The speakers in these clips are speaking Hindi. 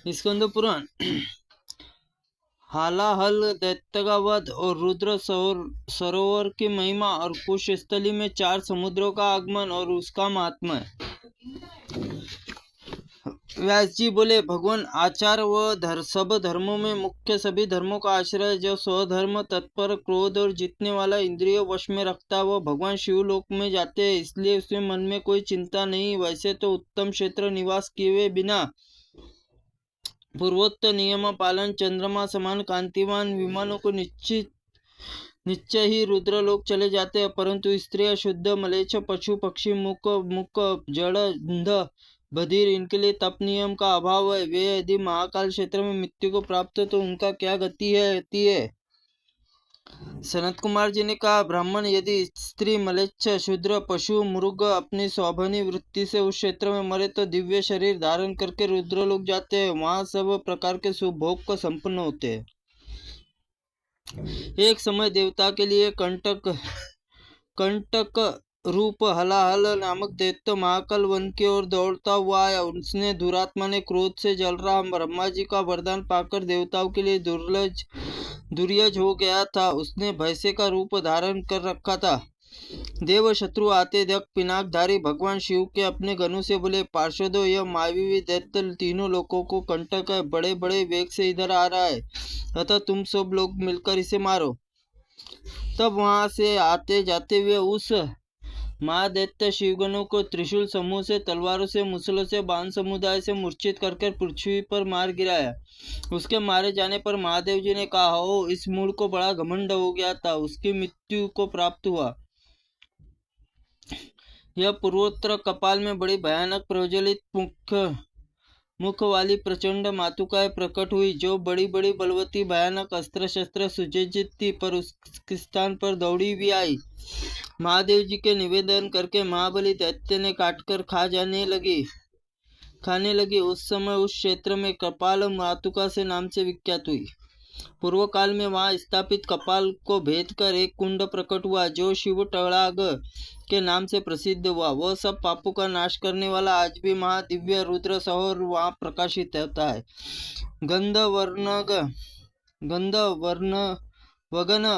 स्कंद पुराण हालाहल, दैत्य का वध और रुद्र सरोवर की महिमा और कुश स्थली में 4 समुद्रों का आगमन और उसका महात्म्य। व्यास जी बोले, भगवान आचार व सब धर्मों में मुख्य सभी धर्मों का आश्रय जो स्वधर्म तत्पर, क्रोध और जीतने वाला, इंद्रियों वश में रखता, वो भगवान शिवलोक में जाते हैं, इसलिए उसके मन में कोई चिंता नहीं। वैसे तो उत्तम क्षेत्र निवास किए हुए बिना पूर्वोक्त नियम पालन चंद्रमा समान कांतिमान विमानों को निश्चय ही रुद्रलोक चले जाते हैं, परंतु स्त्रियां, शुद्ध, मलेच्छ, पशु पक्षी, मुक जड़, अंध, बधिर, इनके लिए तप नियम का अभाव है। वे यदि महाकाल क्षेत्र में मृत्यु को प्राप्त हो तो उनका क्या गति है। सनत कुमार जी ने कहा, ब्राह्मण यदि स्त्री, मलेच्छ, शूद्र, पशु, मृग अपनी स्वाभिमानी वृत्ति से उस क्षेत्र में मरे तो दिव्य शरीर धारण करके रुद्रलोक जाते हैं, वहां सब प्रकार के शुभ भोग को संपन्न होते हैं। एक समय देवता के लिए कंटक रूप हलाहल नामक दैत्य महाकाल वन की ओर दौड़ता हुआ आया। उसने दुरात्मा ने क्रोध से जल रहा ब्रह्मा जी का वरदान पाकर देवताओं के लिए दुर्यज हो गया था। उसने भैंसे का रूप धारण कर रखा था। देव शत्रु आते देख पिनाकधारी भगवान शिव के अपने गणों से बोले, पार्षदों, यह मायावी दैत्य तीनों लोगों को कंटक है, बड़े बड़े वेग से इधर आ रहा है, अतः तुम सब लोग मिलकर इसे मारो। तब वहां से आते जाते हुए उस महादैत्य शिवगणों को त्रिशूल समूह से, तलवारों से, मुसलों से, बाण समुदाय से मूर्छित करके पृथ्वी पर मार गिराया। उसके मारे जाने पर महादेव जी ने कहा, हो, इस मूढ़ को बड़ा घमंड हो गया था, उसकी मृत्यु को प्राप्त हुआ। यह पूर्वोत्तर कपाल में बड़ी भयानक प्रज्वलित मुख वाली प्रचंड मातुकाएं प्रकट हुई, जो बड़ी बड़ी बलवती भयानक अस्त्र शस्त्र सुसज्जित थी, पर उसके स्थान पर दौड़ी भी आई। महादेव जी के निवेदन करके महाबली दैत्य ने काटकर खाने लगी। उस समय उस क्षेत्र में कपाल मातुका से नाम से विख्यात हुई। पूर्व काल में वहां स्थापित कपाल को भेद कर एक कुंड प्रकट हुआ, जो शिव टड़ाग के नाम से प्रसिद्ध हुआ। वह सब पापों का नाश करने वाला आज भी महादिव्य रुद्र सरोवर वहां प्रकाशित होता है। गंधर्वगण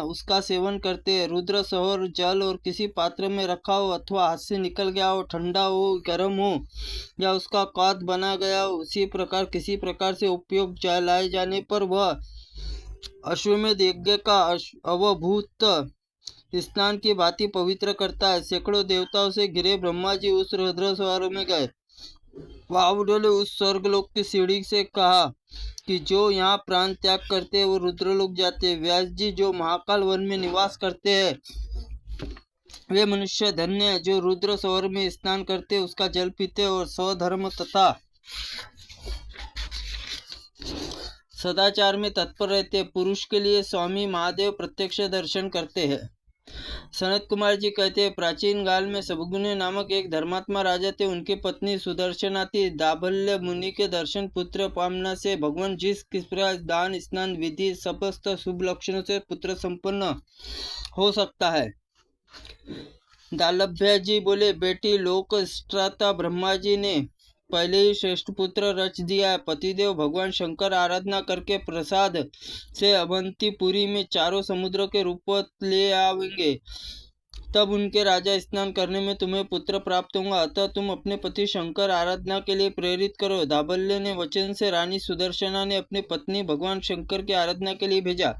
उसका सेवन करते हैं। रुद्र सरोवर जल और किसी पात्र में रखा हो अथवा हाथ से निकल गया हो, ठंडा हो, गर्म हो या उसका काद बना गया हो, उसी प्रकार किसी प्रकार से उपयोग लाए जाने पर वह अश्वमेध यज्ञ का अवभूत स्नान की भांति पवित्र करता है। सैकड़ों देवताओं से घिरे ब्रह्मा जी उस रुद्र सरोवर में गए। वायुदेव ने उस स्वर्गलोक की सीढ़ी से कहा कि जो यहाँ प्राण त्याग करते हैं वो रुद्रलोक जाते हैं। व्यास जी, जो महाकाल वन में निवास करते हैं वे मनुष्य धन्य है, जो रुद्र सरोवर में स्नान करते उसका जल पीते और स्वधर्म तथा सदाचार में तत्पर रहते पुरुष के लिए स्वामी महादेव प्रत्यक्ष दर्शन करते हैं। सनत कुमार जी कहते हैं, प्राचीन काल में सबगुने नामक एक धर्मात्मा राजा थे। उनकी पत्नी सुदर्शना थी। दाभल्य मुनि के दर्शन पुत्र पामना से भगवान जिस किस प्रकार दान स्नान विधि समस्त शुभ लक्षणों से पुत्र संपन्न हो सकता है। दालभ्य जी बोले, बेटी लोक स्त्राता ब्रह्मा जी ने पहले ही श्रेष्ठ पुत्र रच दिया है। पतिदेव भगवान शंकर आराधना करके प्रसाद से अवंतीपुरी में 4 समुद्रों के रूप ले आवेंगे। तब उनके राजा स्नान करने में तुम्हें पुत्र प्राप्त होगा, अतः तुम अपने पति शंकर आराधना के लिए प्रेरित करो। दाभल्य ने वचन से रानी सुदर्शना ने अपनी पत्नी भगवान शंकर की आराधना के लिए भेजा।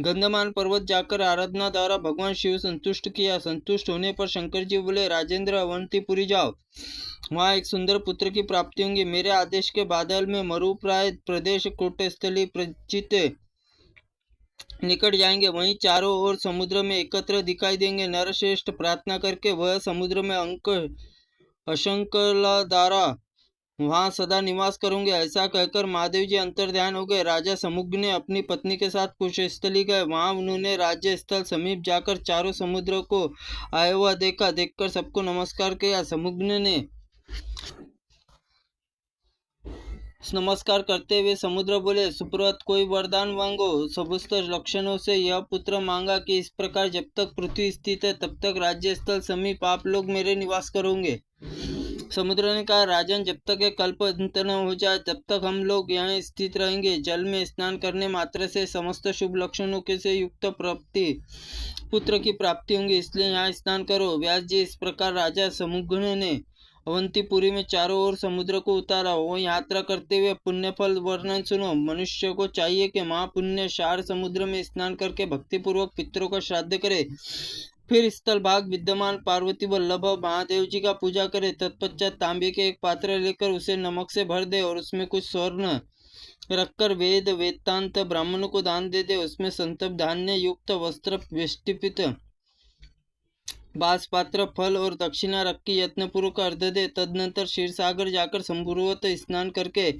गंधमान पर्वत जाकर आराधना द्वारा भगवान शिव संतुष्ट किया। संतुष्ट होने पर शंकर जी बोले, राजेंद्र, अवंतीपुरी जाओ, वहाँ एक सुंदर पुत्र की प्राप्ति होंगी। मेरे आदेश के बादल में मरुप्राय प्रदेश कोटस्थली प्रचित निकट जाएंगे, वहीं चारों ओर समुद्र में एकत्र दिखाई देंगे। नरश्रेष्ठ प्रार्थना करके वह समुद्र में अशंकलधारा वहां सदा निवास करूंगे। ऐसा कहकर महादेव जी अंतर ध्यान हो गए। राजा समुग्ध ने अपनी पत्नी के साथ कुशस्थली गए। वहां उन्होंने राज्य स्थल समीप जाकर चारों समुद्रों को आया हुआ देखा। देखकर सबको नमस्कार किया। समुग्ध ने नमस्कार करते हुए समुद्र बोले, सुप्रत, कोई वरदान मांगो। समस्त लक्षणों से यह पुत्र मांगा कि इस प्रकार जब तक पृथ्वी स्थित है तब तक राज्य स्थल समीप आप लोग मेरे निवास करोगे। समुद्र ने कहा, राजन, जब तक ये कल्प अंत न हो जाए तब तक हम लोग यहाँ स्थित रहेंगे। जल में स्नान करने मात्र से समस्त शुभ लक्षणों के से युक्त पुत्र की प्राप्ति होंगी, इसलिए यहाँ स्नान करो। व्यास जी, इस प्रकार राजा समुद्र ने अवंतीपुरी में चारों ओर समुद्र को उतारा। वो यात्रा करते हुए पुण्य फल वर्णन सुनो। मनुष्य को चाहिए कि महापुण्य शार समुद्र में स्नान करके भक्तिपूर्वक पितरों का श्राद्ध करे, फिर स्थल भाग विद्यमान पार्वती वल्लभ महादेव जी का पूजा करे। तत्पश्चात तांबे के एक पात्र लेकर उसे नमक से भर दे और उसमें कुछ स्वर्ण रखकर वेद वेदांत ब्राह्मणों को दान दे दे। उसमें संतप धान्य युक्त वस्त्र वेष्टिपित बास पात्र फल और दक्षिणा रख के यत्नपूर्वक अर्घ दे। तदनंतर क्षीर सागर जाकर संपूर्वत स्नान करके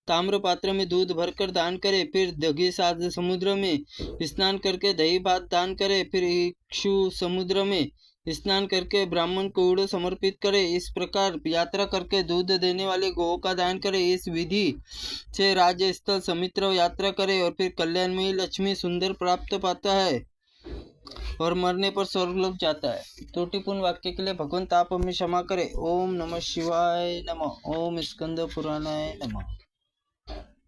ताम्र पात्र में दूध भरकर दान करे। फिर दघी साध समुद्र में स्नान करके दही भात दान करे। फिर इक्षु समुद्र में स्नान करके ब्राह्मण को ऊड़ समर्पित करे। इस प्रकार यात्रा करके दूध देने वाले गौ का दान करे। इस विधि से राज्य स्थल समित्र यात्रा करे और फिर कल्याणमयी लक्ष्मी सुंदर प्राप्त पाता है और मरने पर स्वर्गलोक जाता है। त्रुटिपूर्ण वाक्य के लिए भगवंत आप हमें क्षमा करे। ओम नमः शिवाय नमः। ओम स्कंद पुराणाय नमः।